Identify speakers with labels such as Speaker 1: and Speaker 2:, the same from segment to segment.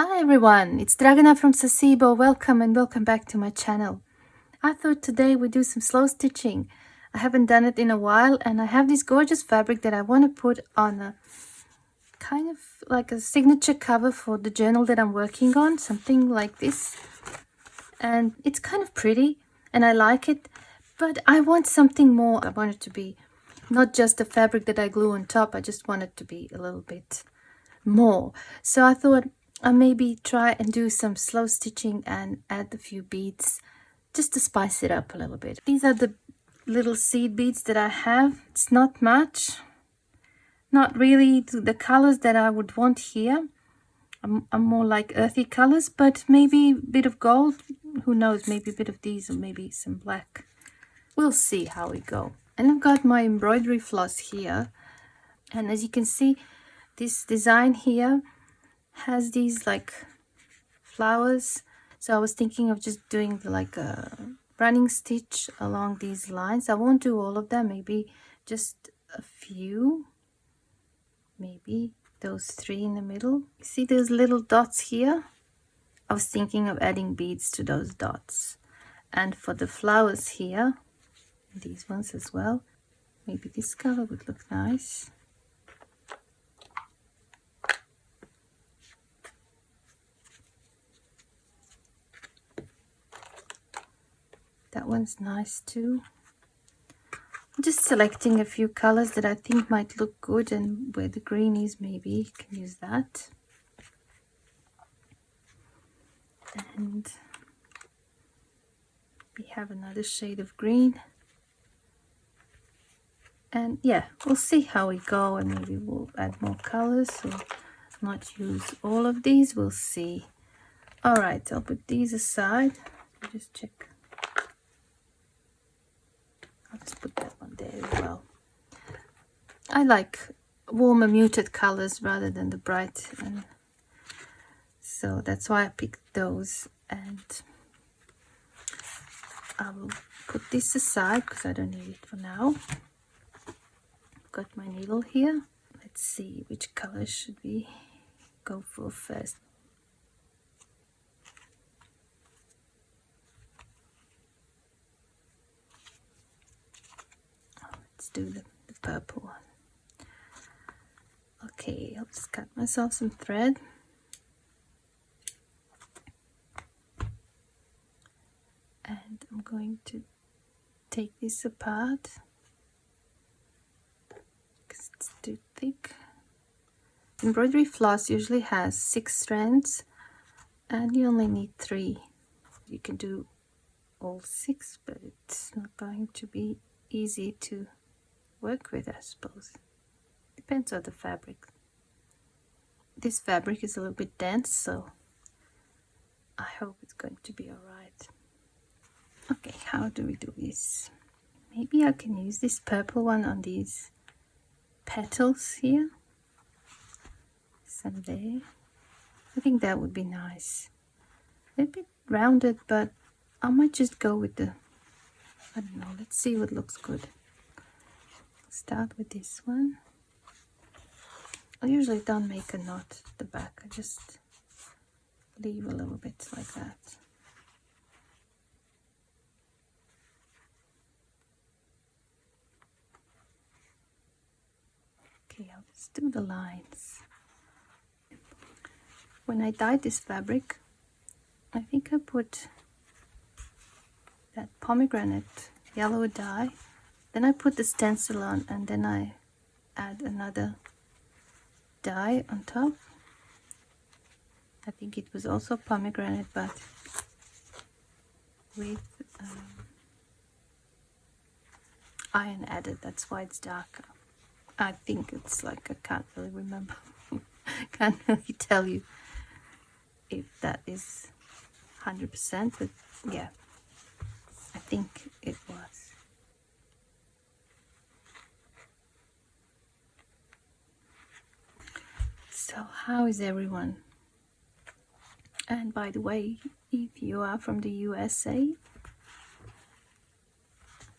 Speaker 1: Hi everyone, it's Dragana from Saacibo. Welcome and welcome back to my channel. I thought today we do some slow stitching. I haven't done it in a while and I have this gorgeous fabric that I want to put on a kind of like a signature cover for the journal that I'm working on, something like this. And it's kind of pretty and I like it, but I want something more. I want it to be not just a fabric that I glue on top. I just want it to be a little bit more. So I thought I'll maybe try and do some slow stitching and add a few beads just to spice it up a little bit. These are the little seed beads that I have. It's not much, not really the colors that I would want here. I'm more like earthy colors, but maybe a bit of gold, who knows, maybe a bit of these or maybe some black. We'll see how we go. And I've got my embroidery floss here, and as you can see, this design here has these like flowers. So I was thinking of just doing like a running stitch along these lines. I won't do all of them, maybe just a few, maybe those three in the middle. See those little dots here? I was thinking of adding beads to those dots. And for the flowers here, these ones as well, maybe this color would look nice. That one's nice too. I'm just selecting a few colors that I think might look good, and where the green is, maybe you can use that. And we have another shade of green. And yeah, we'll see how we go, and maybe we'll add more colors or not use all of these. We'll see. All right, I'll put these aside. Just check. I'll just put that one there as well. I like warmer muted colors rather than the bright, and so that's why I picked those. And I will put this aside because I don't need it for now. I've got my needle here. Let's see which color should we go for first. Let's do the purple one. Okay, I'll just cut myself some thread. And I'm going to take this apart because it's too thick. Embroidery floss usually has 6 strands and you only need 3. You can do all 6, but it's not going to be easy to work with, I suppose. Depends on the fabric. This fabric is a little bit dense, so I hope it's going to be alright. Okay, how do we do this? Maybe I can use this purple one on these petals here. Some there. I think that would be nice. A bit rounded, but I might just go with the, I don't know, let's see what looks good. Start with this one. I usually don't make a knot at the back. I just leave a little bit like that. Okay, I'll just do the lines. When I dyed this fabric, I think I put that pomegranate yellow dye. Then I put the stencil on, and then I add another dye on top. I think it was also pomegranate, but with iron added. That's why it's darker. I think it's like, I can't really remember. Can't really tell you if that is 100%, but yeah, I think it was. So how is everyone? And by the way, if you are from the USA,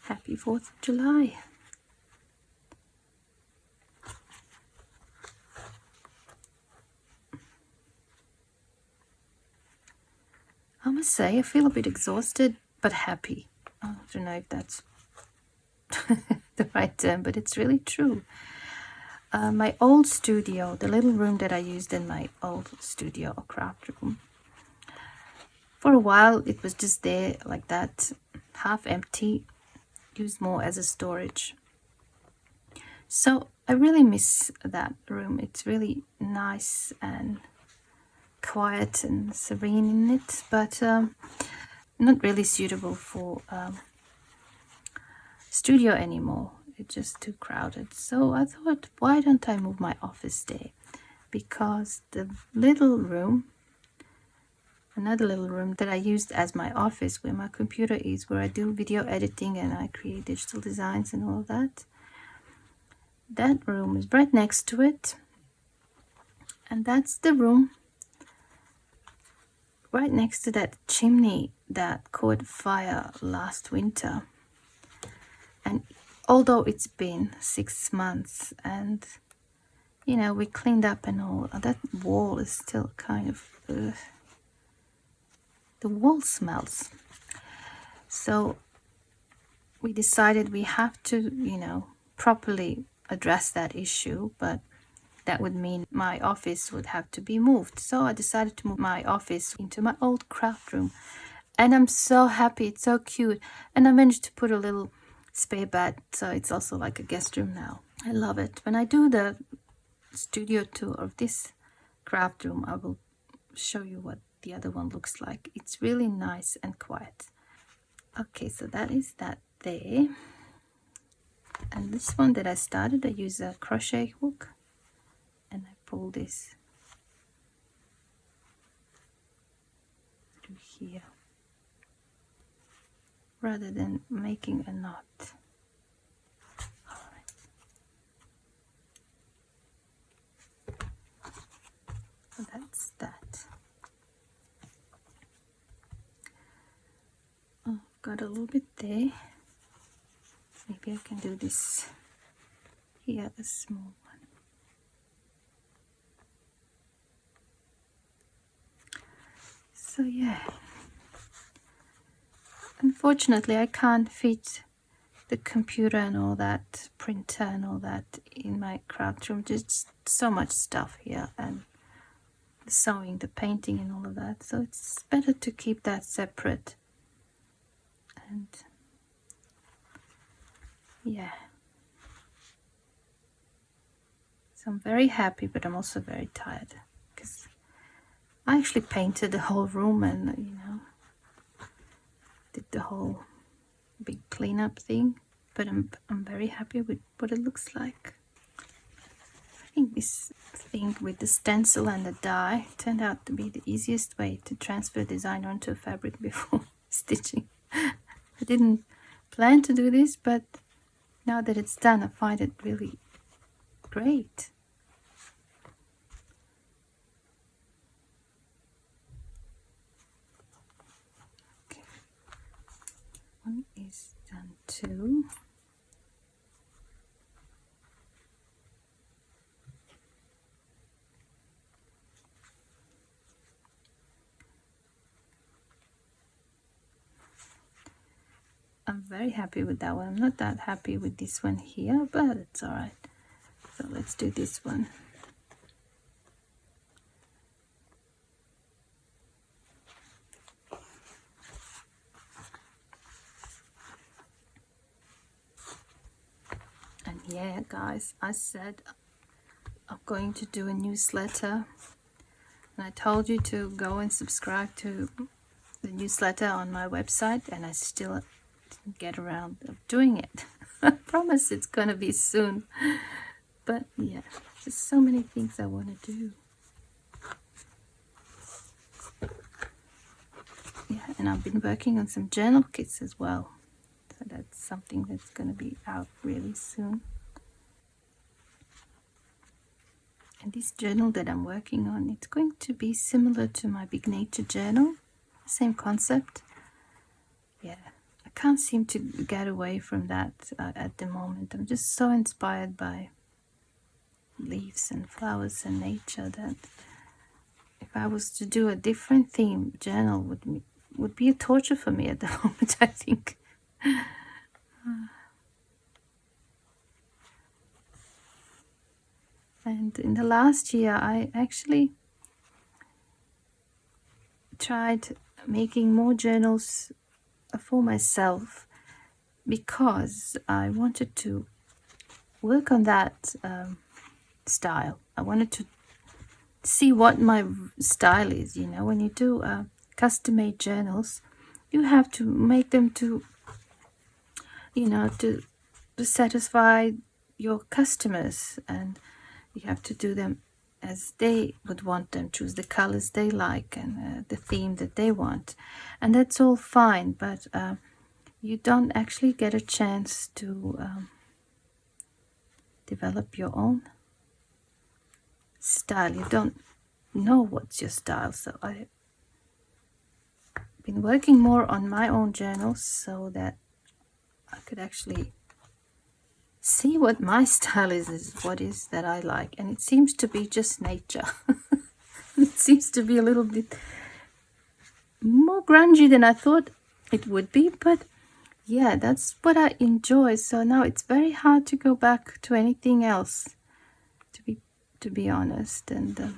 Speaker 1: happy 4th of July. I must say I feel a bit exhausted but happy. I don't know if that's the right term, but it's really true. My old studio, the little room that I used in my old studio or craft room, for a while it was just there like that, half empty, used more as a storage. So I really miss that room. It's really nice and quiet and serene in it, but not really suitable for studio anymore. It's just too crowded. So I thought, why don't I move my office there? Because the little room, another little room that I used as my office, where my computer is, where I do video editing and I create digital designs and all of that, that room is right next to it. And that's the room right next to that chimney that caught fire last winter. And although it's been 6 months and, you know, we cleaned up and all, that wall is still kind of, the wall smells. So we decided we have to, you know, properly address that issue, but that would mean my office would have to be moved. So I decided to move my office into my old craft room. And I'm so happy, it's so cute. And I managed to put a little spare bed, so it's also like a guest room now. I love it. When I do the studio tour of this craft room, I will show you what the other one looks like. It's really nice and quiet. Okay, so that is that there. And this one that I started, I use a crochet hook and I pull this through here rather than making a knot. Alright. So that's that. Oh, I've got a little bit there. Maybe I can do this here, a small one. So yeah, unfortunately I can't fit the computer and all that, printer and all that in my craft room. Just so much stuff here, and the sewing, the painting and all of that. So it's better to keep that separate. And yeah, so I'm very happy, but I'm also very tired because I actually painted the whole room and, you know, did the whole big cleanup thing, but I'm very happy with what it looks like. I think this thing with the stencil and the dye turned out to be the easiest way to transfer design onto a fabric before stitching. I didn't plan to do this, but now that it's done, I find it really great. Okay. One is done too. I'm very happy with that one. I'm not that happy with this one here, but it's alright. So let's do this one. And yeah, guys, I said I'm going to do a newsletter. And I told you to go and subscribe to the newsletter on my website, and I still didn't get around of doing it. I promise it's gonna be soon. But yeah, there's so many things I want to do. Yeah, and I've been working on some journal kits as well. So that's something that's gonna be out really soon. And this journal that I'm working on, it's going to be similar to my Big Nature journal. Same concept. Yeah, I can't seem to get away from that at the moment. I'm just so inspired by leaves and flowers and nature that if I was to do a different theme journal would would be a torture for me at the moment, I think. And in the last year, I actually tried making more journals for myself because I wanted to work on that style. I wanted to see what my style is. You know, when you do custom-made journals, you have to make them to, you know, to satisfy your customers, and you have to do them as they would want them, choose the colors they like and the theme that they want, and that's all fine, but you don't actually get a chance to develop your own style. You don't know what's your style. So I've been working more on my own journals so that I could actually see what my style is what is that I like, and it seems to be just nature. It seems to be a little bit more grungy than I thought it would be, but yeah, that's what I enjoy. So now it's very hard to go back to anything else, to be honest. And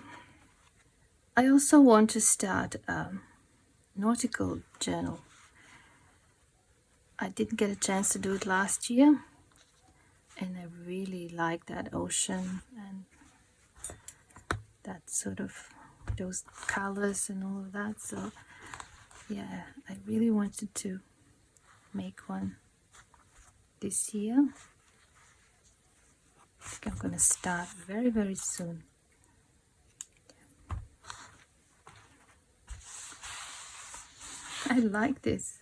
Speaker 1: I also want to start a nautical journal. I didn't get a chance to do it last year, and I really like that ocean and that sort of those colors and all of that. So yeah, I really wanted to make one this year. I think I'm going to start very, very soon. I like this.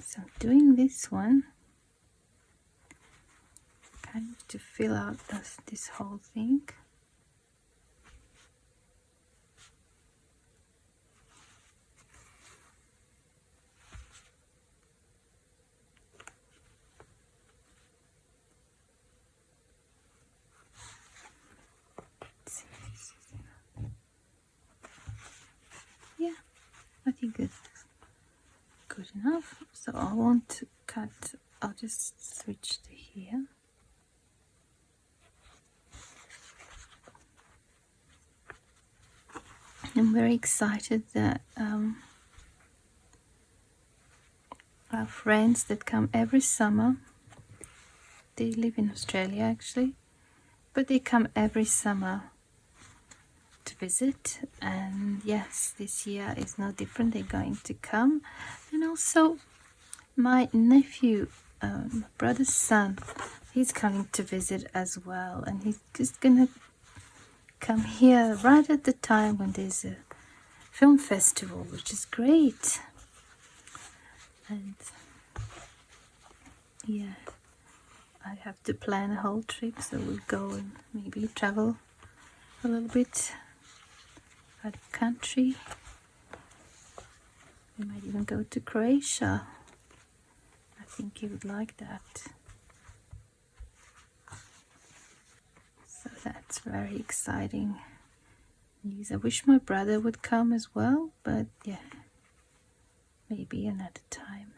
Speaker 1: So I'm doing this one kind of to fill out this whole thing. Yeah, I think it's good enough. So I won't cut, I'll just switch to here. I'm very excited that our friends that come every summer, they live in Australia actually, but they come every summer to visit, and yes, this year is no different. They're going to come. And also my nephew, my brother's son, he's coming to visit as well, and he's just gonna come here right at the time when there's a film festival, which is great. And yeah, I have to plan a whole trip, so we'll go and maybe travel a little bit out of country. We might even go to Croatia. I think he would like that. So that's very exciting news. I wish my brother would come as well, but yeah, maybe another time.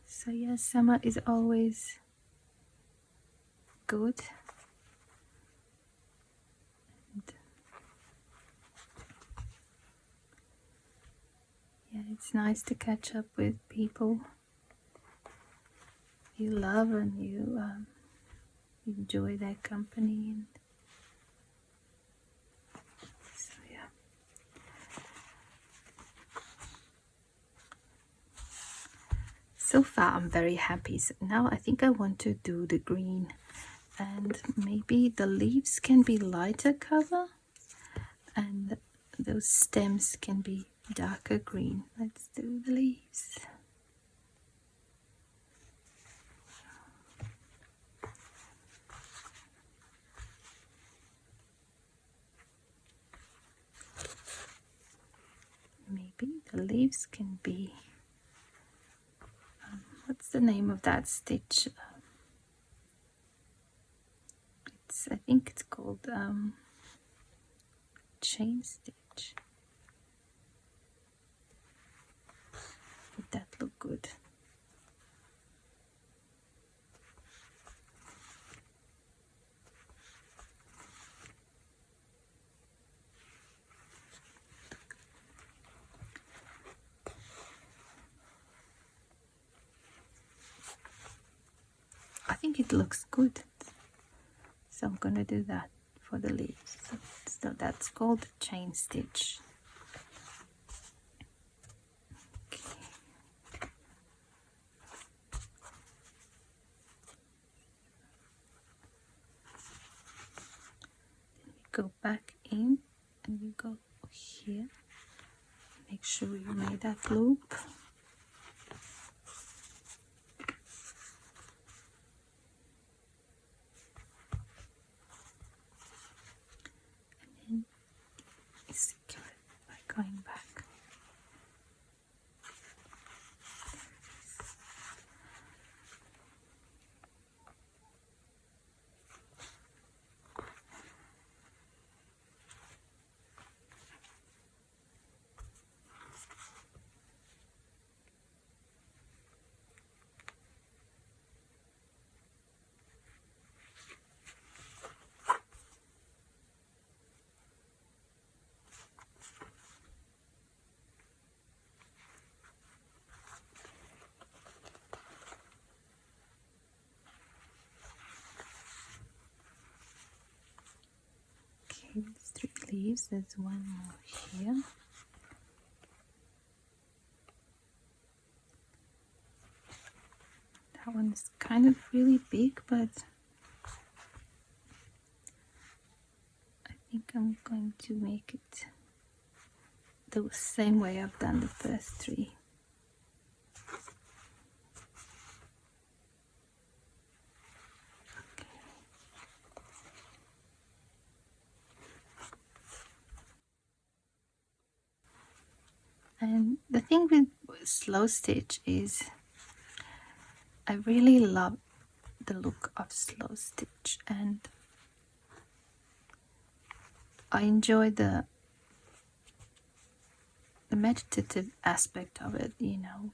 Speaker 1: So yeah, summer is always good. And yeah, it's nice to catch up with people you love and you enjoy their company. And so yeah. So far I'm very happy. So now I think I want to do the green and maybe the leaves can be lighter color and those stems can be darker green. Let's do the leaves. Maybe the leaves can be, what's the name of that stitch? I think it's called chain stitch. Would that look good? I think it looks good, so I'm gonna do that for the leaves. So that's called chain stitch. Go back in and you go here, make sure you made that loop, and then you secure it by going back. Okay, there's 3 leaves, there's one more here. That one is kind of really big, but I think I'm going to make it the same way I've done the first 3. And the thing with slow stitch is I really love the look of slow stitch, and I enjoy the meditative aspect of it, you know.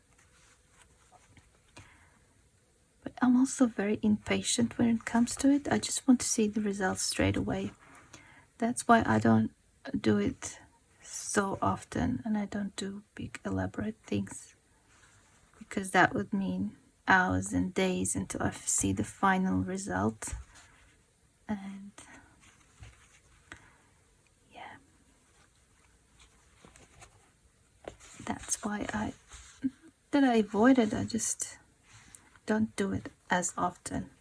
Speaker 1: But I'm also very impatient when it comes to it. I just want to see the results straight away. That's why I don't do it so often, and I don't do big elaborate things, because that would mean hours and days until I see the final result. And yeah, that's why I avoid it. I just don't do it as often.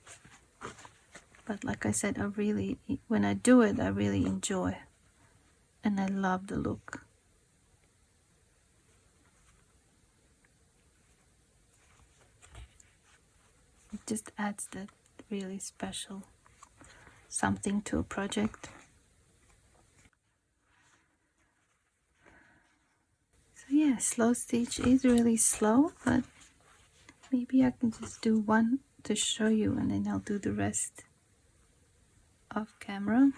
Speaker 1: But like I said, when I do it, I really enjoy, and I love the look. It just adds that really special something to a project. So yeah, slow stitch is really slow, but maybe I can just do one to show you, and then I'll do the rest off camera,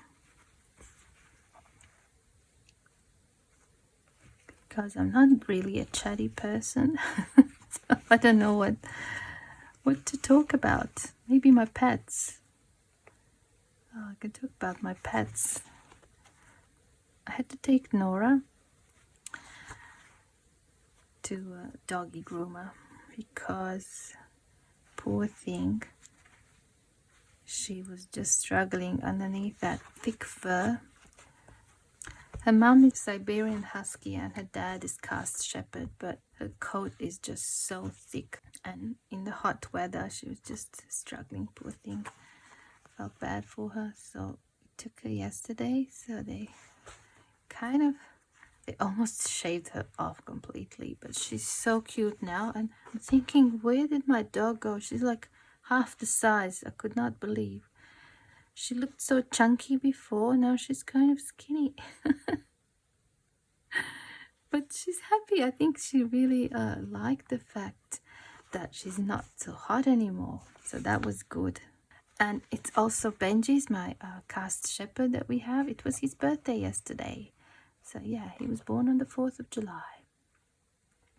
Speaker 1: because I'm not really a chatty person. So I don't know what to talk about. Maybe my pets. Oh, I can talk about my pets. I had to take Nora to a doggy groomer because, poor thing, she was just struggling underneath that thick fur. Her mom is Siberian Husky and her dad is Cast Shepherd, but her coat is just so thick, and in the hot weather she was just struggling, poor thing. felt bad for her, so we took her yesterday. So they almost shaved her off completely, but she's so cute now. And I'm thinking, where did my dog go? She's like half the size. I could not believe. She looked so chunky before, now she's kind of skinny. But she's happy. I think she really liked the fact that she's not so hot anymore. So that was good. And it's also Benji's, my cast shepherd that we have. It was his birthday yesterday. So yeah, he was born on the 4th of July.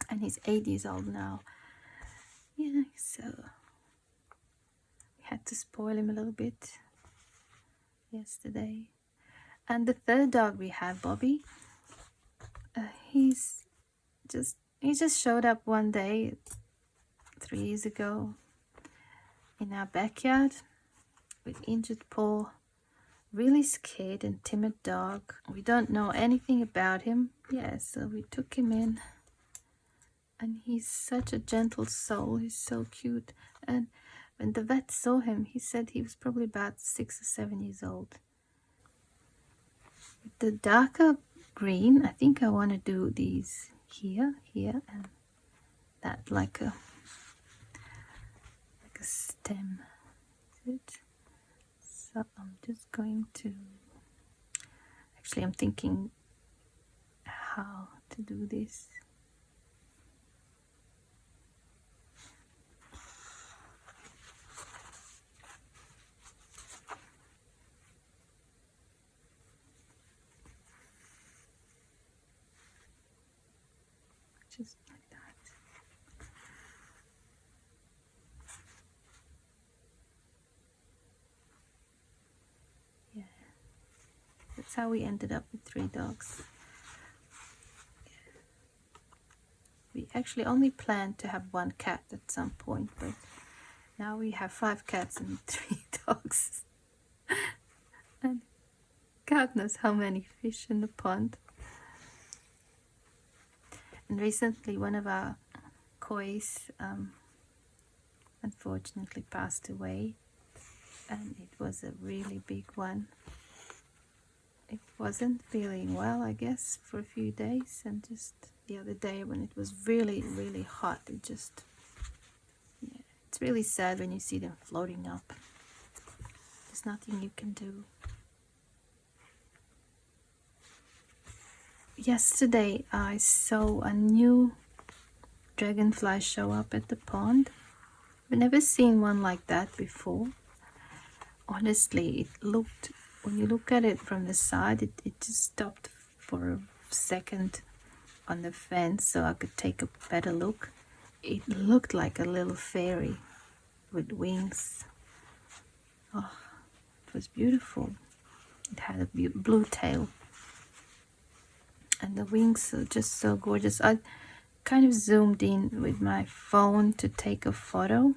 Speaker 1: And he's 8 years old now. Yeah, so we had to spoil him a little bit yesterday. And the third dog we have, Bobby, he just showed up one day 3 years ago in our backyard with injured paw, really scared and timid dog. We don't know anything about him. Yeah, so we took him in, and he's such a gentle soul. He's so cute. And when the vet saw him, he said he was probably about 6 or 7 years old. The darker green, I think I want to do these here, and that like a stem. Is it? So I'm just going to, actually I'm thinking how to do this. Just like that. Yeah, that's how we ended up with 3 dogs. We actually only planned to have 1 cat at some point, but now we have 5 cats and 3 dogs. And God knows how many fish in the pond. And recently one of our kois unfortunately passed away, and it was a really big one. It wasn't feeling well, I guess, for a few days, and just the other day when it was really, really hot, it just, yeah, it's really sad when you see them floating up. There's nothing you can do. Yesterday I saw a new dragonfly show up at the pond. I've never seen one like that before. Honestly, it looked, when you look at it from the side, it just stopped for a second on the fence so I could take a better look. It looked like a little fairy with wings. Oh, it was beautiful. It had a blue tail, and the wings are just so gorgeous. I kind of zoomed in with my phone to take a photo,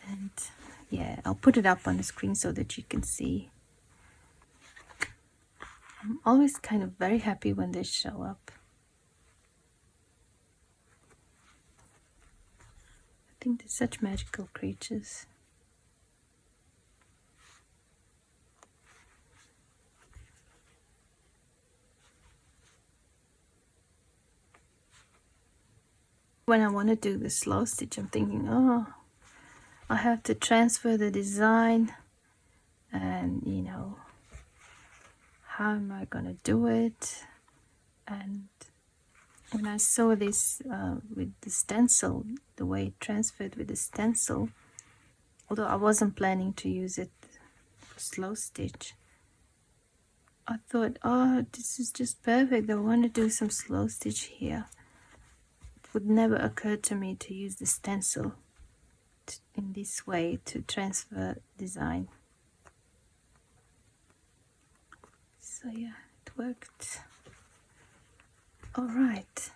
Speaker 1: and yeah, I'll put it up on the screen so that you can see. I'm always kind of very happy when they show up. I think they're such magical creatures. When I want to do the slow stitch, I'm thinking, oh, I have to transfer the design, and you know, how am I gonna do it? And when I saw this with the stencil, the way it transferred with the stencil, although I wasn't planning to use it for slow stitch, I thought, oh, this is just perfect. I want to do some slow stitch here. It would never occur to me to use the stencil in this way to transfer design. So yeah, it worked. All right.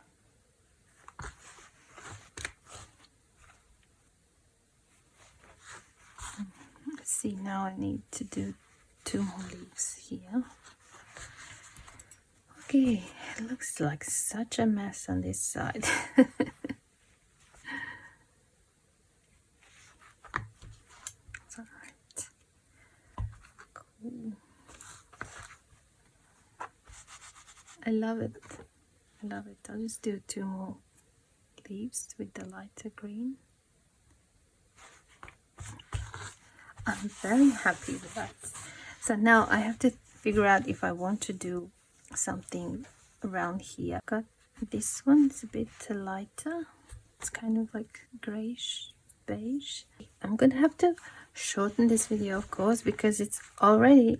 Speaker 1: Let's see, now I need to do 2 more leaves here. Okay, it looks like such a mess on this side. So I love it. I love it. I'll just do 2 more leaves with the lighter green. I'm very happy with that. So now I have to figure out if I want to do something around here. Got this one, it's a bit lighter. It's kind of like grayish beige. I'm gonna have to shorten this video, of course, because it's already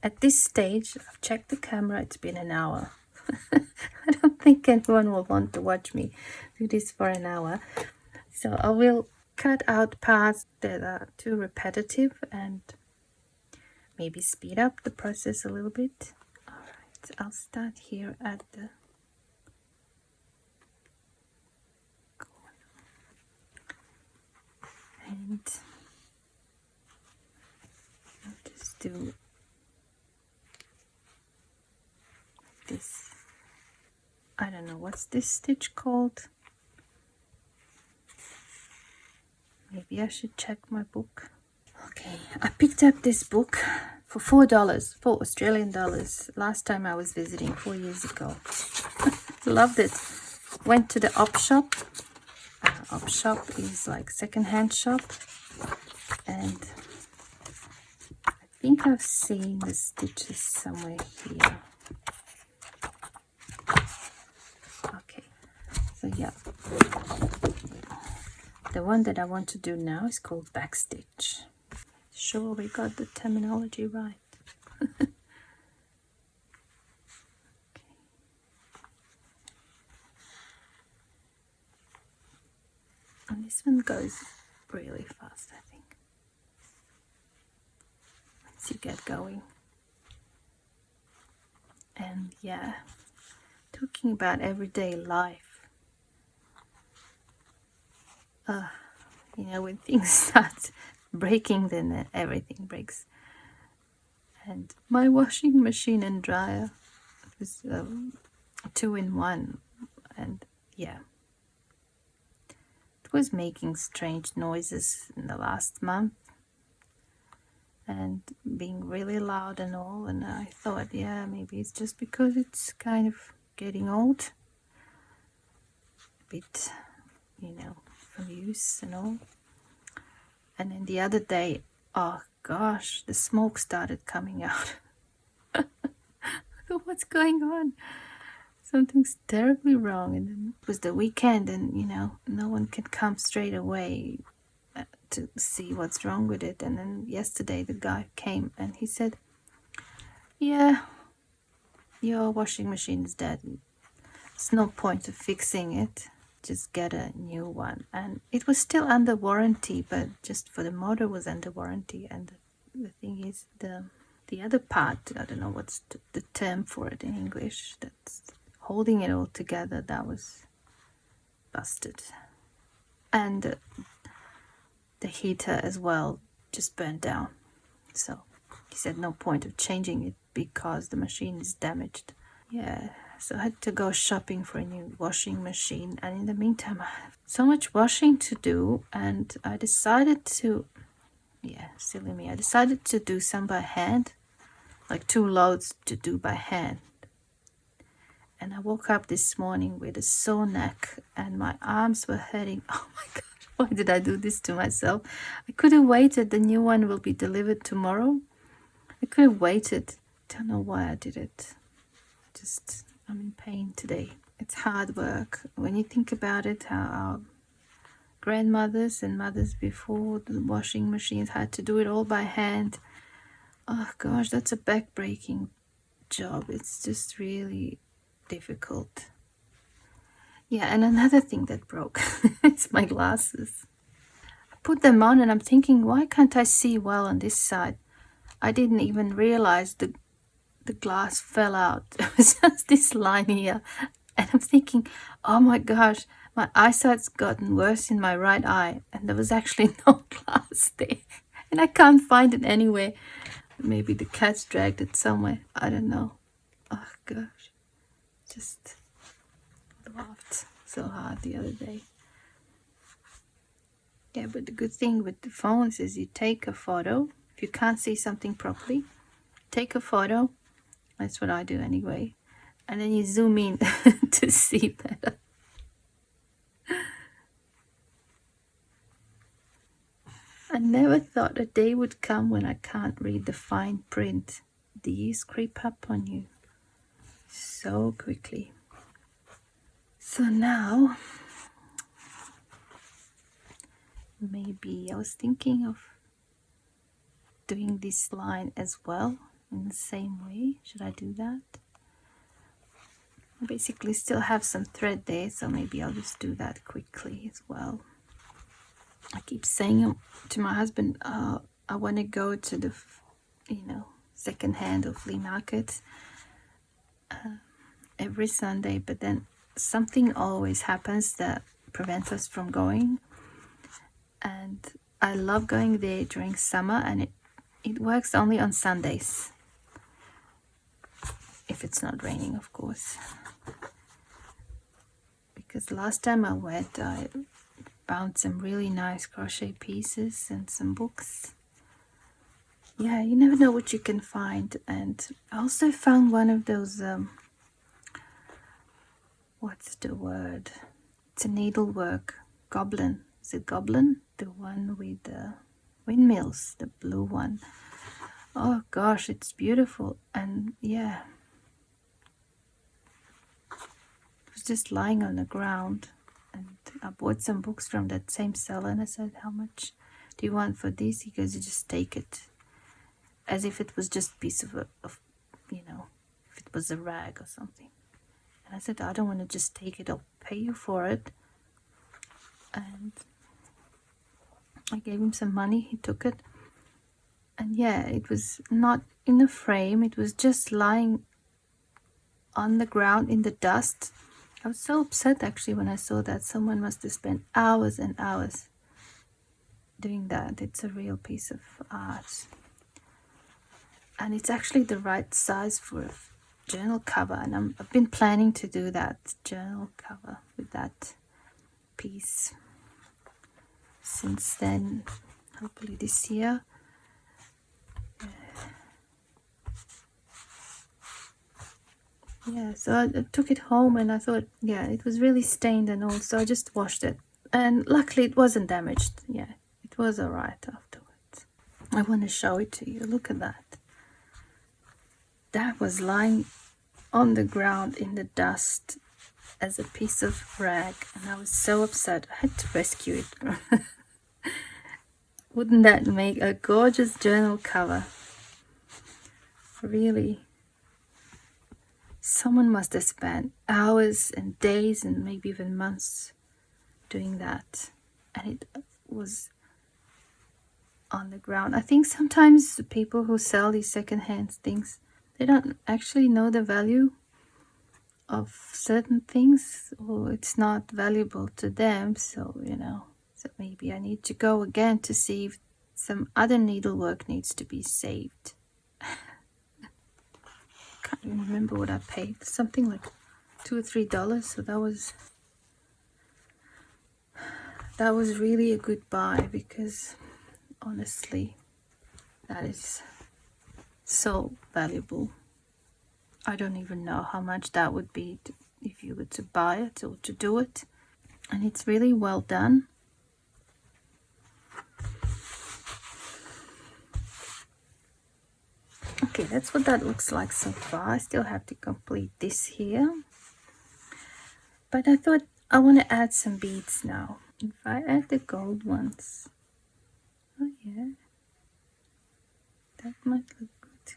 Speaker 1: at this stage. I've checked the camera, it's been an hour. I don't think anyone will want to watch me do this for an hour. So I will cut out parts that are too repetitive and maybe speed up the process a little bit. All right, I'll start here at the corner. And I'll just do this. I don't know, what's this stitch called? Maybe I should check my book. Okay, I picked up this book for $4, $4 last time I was visiting 4 years ago. Loved it. Went to the op shop. Op shop is like second-hand shop, and I think I've seen the stitches somewhere here. Okay, so yeah. The one that I want to do now is called backstitch. Sure, we got the terminology right. Okay. And this one goes really fast, I think, once you get going. And yeah, talking about everyday life. You know, when things start breaking, then everything breaks. And my washing machine and dryer was 2-in-1, and yeah, it was making strange noises in the last month and being really loud and all. And I thought, yeah, maybe it's just because it's kind of getting old, a bit, you know, from use and all. And then the other day, oh gosh, the smoke started coming out. What's going on? Something's terribly wrong. And then it was the weekend, and you know, no one can come straight away to see what's wrong with it. And then yesterday the guy came and he said, yeah, your washing machine is dead. There's no point of fixing it. Just get a new one. And it was still under warranty, but just for the motor was under warranty. And the thing is, the other part, I don't know what's the term for it in English, that's holding it all together, that was busted. And the heater as well just burned down. So he said no point of changing it because the machine is damaged. Yeah, so I had to go shopping for a new washing machine, and in the meantime I have so much washing to do, and I decided to, yeah, silly me, I decided to do some by hand, like 2 loads to do by hand. And I woke up this morning with a sore neck and my arms were hurting. Oh my god, why did I do this to myself? I could have waited. The new one will be delivered tomorrow. I could have waited. Don't know why I did it. Just, I'm in pain today. It's hard work. When you think about it, how our grandmothers and mothers before the washing machines had to do it all by hand. Oh gosh, that's a back-breaking job. It's just really difficult. Yeah, and another thing that broke, it's my glasses. I put them on and I'm thinking, why can't I see well on this side? I didn't even realize the glass fell out. It was just this line here. And I'm thinking, oh my gosh, my eyesight's gotten worse in my right eye. And there was actually no glass there. And I can't find it anywhere. Maybe the cat's dragged it somewhere. I don't know. Oh gosh. Just laughed so hard the other day. Yeah, but the good thing with the phones is you take a photo. If you can't see something properly, take a photo. That's what I do anyway. and then you zoom in to see better. I never thought a day would come when I can't read the fine print. These creep up on you so quickly. So now, maybe I was thinking of doing this line as well in the same way. Should I do that? I basically still have some thread there, so maybe I'll just do that quickly as well. I keep saying to my husband, I want to go to the, second-hand or flea market every Sunday, but then something always happens that prevents us from going. And I love going there during summer, and it works only on Sundays, if it's not raining, of course. Because last time I went, I found some really nice crochet pieces and some books. Yeah, you never know what you can find. And I also found one of those, what's the word? It's a needlework goblin. Is it goblin? The one with the windmills, the blue one. Oh gosh, it's beautiful. And yeah, it was just lying on the ground. And I bought some books from that same seller, and I said, how much do you want for this? He goes, you just take it. As if it was just a piece of if it was a rag or something. And I said, I don't want to just take it, I'll pay you for it. And I gave him some money, he took it. And yeah, it was not in a frame, it was just lying on the ground in the dust. I was so upset actually when I saw that. Someone must have spent hours and hours doing that. It's a real piece of art. And it's actually the right size for a journal cover. And I've been planning to do that journal cover with that piece since then, hopefully this year. Yeah, so I took it home and I thought, yeah, it was really stained and all, so I just washed it. And luckily it wasn't damaged. Yeah, it was alright afterwards. I want to show it to you. Look at that. That was lying on the ground in the dust as a piece of rag, and I was so upset. I had to rescue it. Wouldn't that make a gorgeous journal cover? Really. Someone must have spent hours and days and maybe even months doing that, and it was on the ground. I think sometimes the people who sell these second-hand things, they don't actually know the value of certain things, or it's not valuable to them. So so maybe I need to go again to see if some other needlework needs to be saved. Can't even remember what I paid. Something like $2 or $3. So that was really a good buy, because honestly, that is so valuable. I don't even know how much that would be if you were to buy it or to do it. And it's really well done. Okay, that's what that looks like so far. I still have to complete this here. But I thought I want to add some beads now. If I add the gold ones. Oh yeah. That might look good.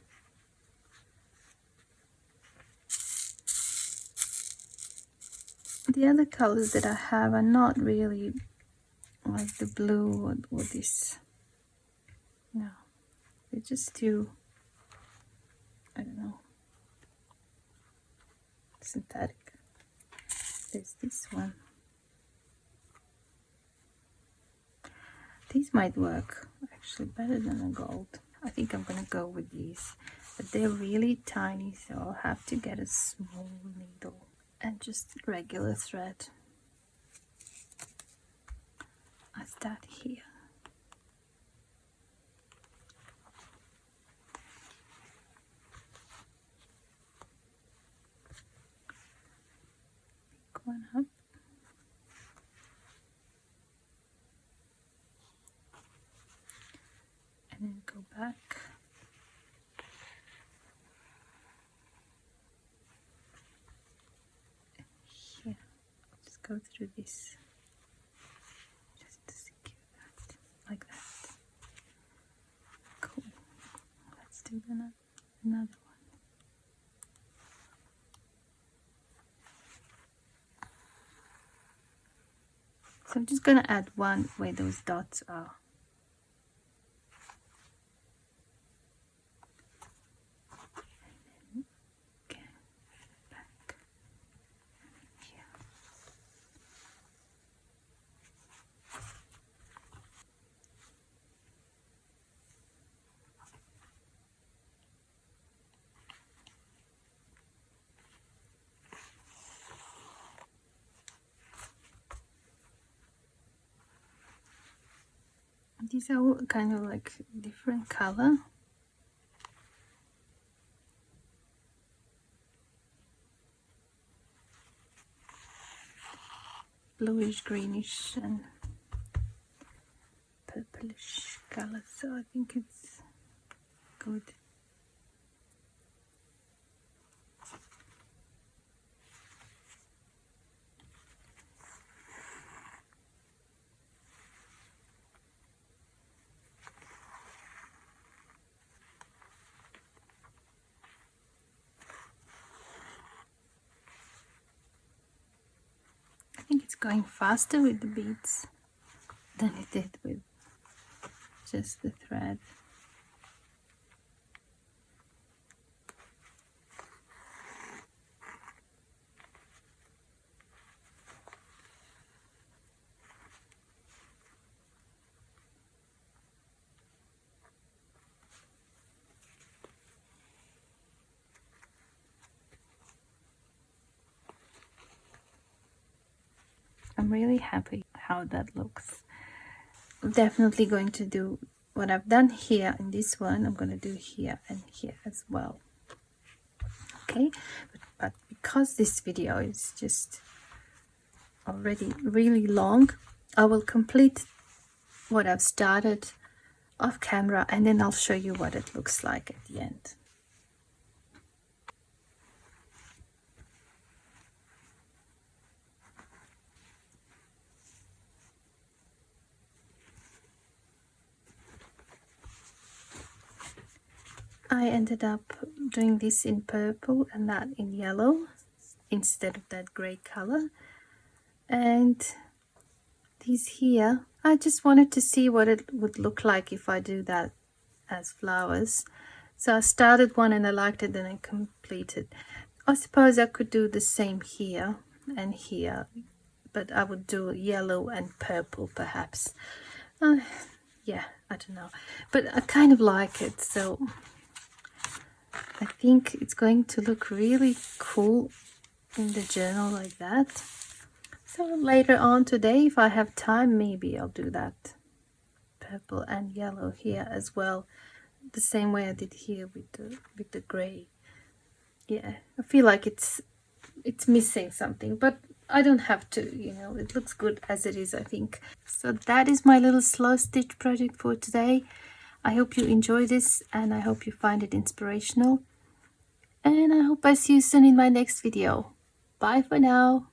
Speaker 1: The other colors that I have are not really like the blue or this. No. They're just too, I don't know, synthetic. There's this one. These might work actually better than the gold. I think I'm gonna go with these, but they're really tiny, so I'll have to get a small needle and just regular thread. I start here. one up. And then go back. Here, just go through this, just to secure that, like that. Cool. Let's do another one. So I'm just going to add one where those dots are. And then again, back here. These are all kind of like different color. Bluish, greenish, and purplish color. So I think it's good. I think it's going faster with the beads than it did with just the thread. I'm really happy how that looks. I'm definitely going to do what I've done here in this one. I'm going to do here and here as well. Okay, but because this video is just already really long, I will complete what I've started off camera, and then I'll show you what it looks like at the end. I ended up doing this in purple and that in yellow instead of that grey color. And these here, I just wanted to see what it would look like if I do that as flowers. So I started one and I liked it, then I completed. I suppose I could do the same here and here, but I would do yellow and purple perhaps. Yeah, I don't know, but I kind of like it, so I think it's going to look really cool in the journal like that. So later on today, if I have time, maybe I'll do that purple and yellow here as well, the same way I did here with the gray. Yeah, I feel like it's missing something, but I don't have to, you know, it looks good as it is, I think. So that is my little slow stitch project for today. I hope you enjoy this, and I hope you find it inspirational. And I hope I see you soon in my next video. Bye for now.